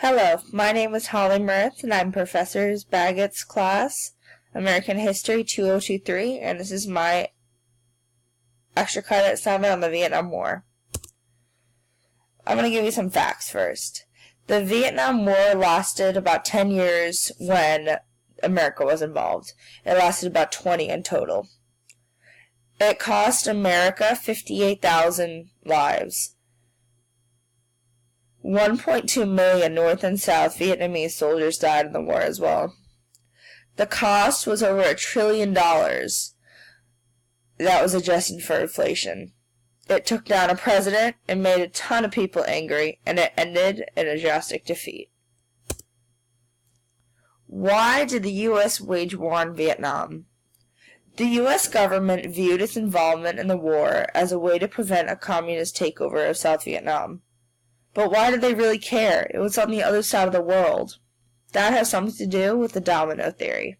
Hello, my name is Holly Mirth, and I'm Professor Baggett's class, American History 2023, and this is my extra credit assignment on the Vietnam War. I'm going to give you some facts first. The Vietnam War lasted about 10 years when America was involved. It lasted about 20 in total. It cost America 58,000 lives. 1.2 million North and South Vietnamese soldiers died in the war as well. The cost was over $1 trillion. That was adjusted for inflation. It took down a president and made a ton of people angry, and it ended in a drastic defeat. Why did the U.S. wage war in Vietnam? The U.S. government viewed its involvement in the war as a way to prevent a communist takeover of South Vietnam. But why did they really care? It was on the other side of the world. That has something to do with the domino theory.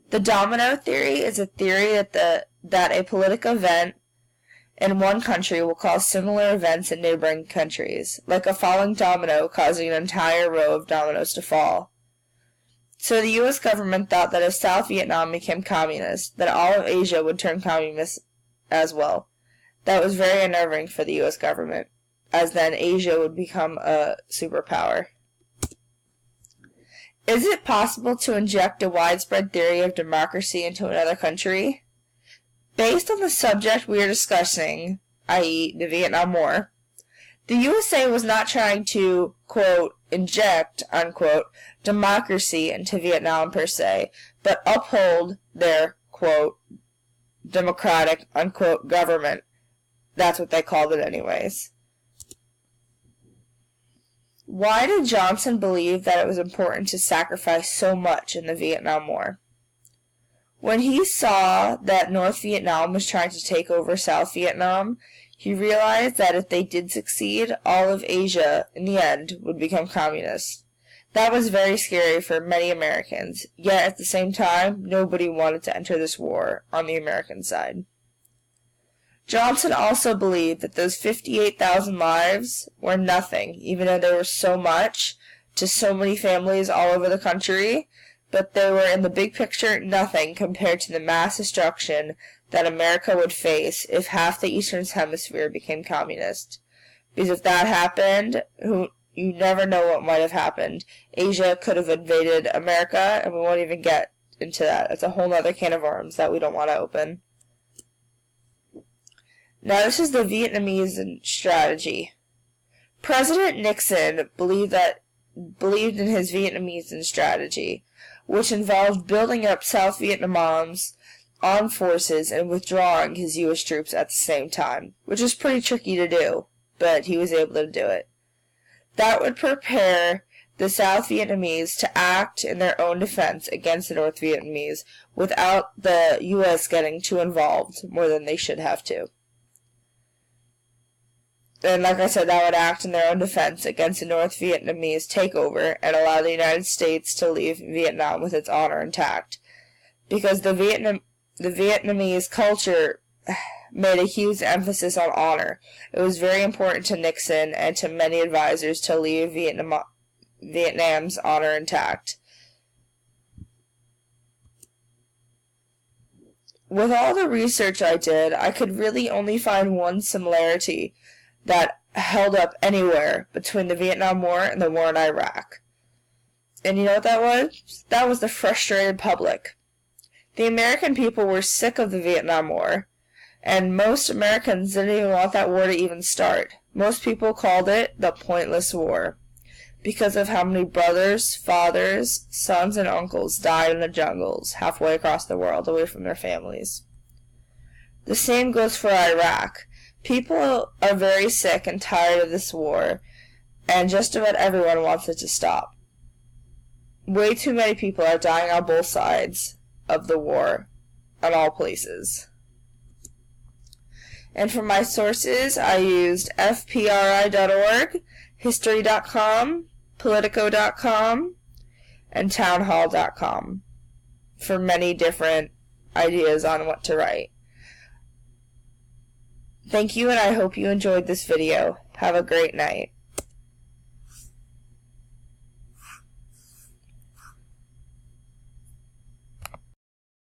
The domino theory is a theory that a political event in one country will cause similar events in neighboring countries, like a falling domino causing an entire row of dominoes to fall. So the U.S. government thought that if South Vietnam became communist, that all of Asia would turn communist as well. That was very unnerving for the U.S. government, as then Asia would become a superpower. Is it possible to inject a widespread theory of democracy into another country? Based on the subject we are discussing, i.e. the Vietnam War, the USA was not trying to, quote, inject, unquote, democracy into Vietnam per se, but uphold their, quote, democratic, unquote, government. That's what they called it anyways. Why did Johnson believe that it was important to sacrifice so much in the Vietnam War? When he saw that North Vietnam was trying to take over South Vietnam, he realized that if they did succeed, all of Asia, in the end, would become communist. That was very scary for many Americans, yet at the same time, nobody wanted to enter this war on the American side. Johnson also believed that those 58,000 lives were nothing, even though they were so much to so many families all over the country, but they were in the big picture nothing compared to the mass destruction that America would face if half the Eastern Hemisphere became communist. Because if that happened, you never know what might have happened. Asia could have invaded America, and we won't even get into that. It's a whole other can of worms that we don't want to open. Now this is the Vietnamese strategy. President Nixon believed in his Vietnamese strategy, which involved building up South Vietnam's armed forces and withdrawing his U.S. troops at the same time, which is pretty tricky to do, but he was able to do it. That would prepare the South Vietnamese to act in their own defense against the North Vietnamese without the U.S. getting too involved more than they should have to. And like I said, that would act in their own defense against the North Vietnamese takeover and allow the United States to leave Vietnam with its honor intact. Because the Vietnamese culture made a huge emphasis on honor. It was very important to Nixon and to many advisors to leave Vietnam's honor intact. With all the research I did, I could really only find one similarity that held up anywhere between the Vietnam War and the war in Iraq. And you know what that was? That was the frustrated public. The American people were sick of the Vietnam War, and most Americans didn't even want that war to even start. Most people called it the pointless war, because of how many brothers, fathers, sons, and uncles died in the jungles halfway across the world away from their families. The same goes for Iraq. People are very sick and tired of this war, and just about everyone wants it to stop. Way too many people are dying on both sides of the war, at all places. And for my sources, I used fpri.org, history.com, politico.com, and townhall.com for many different ideas on what to write. Thank you, and I hope you enjoyed this video. Have a great night.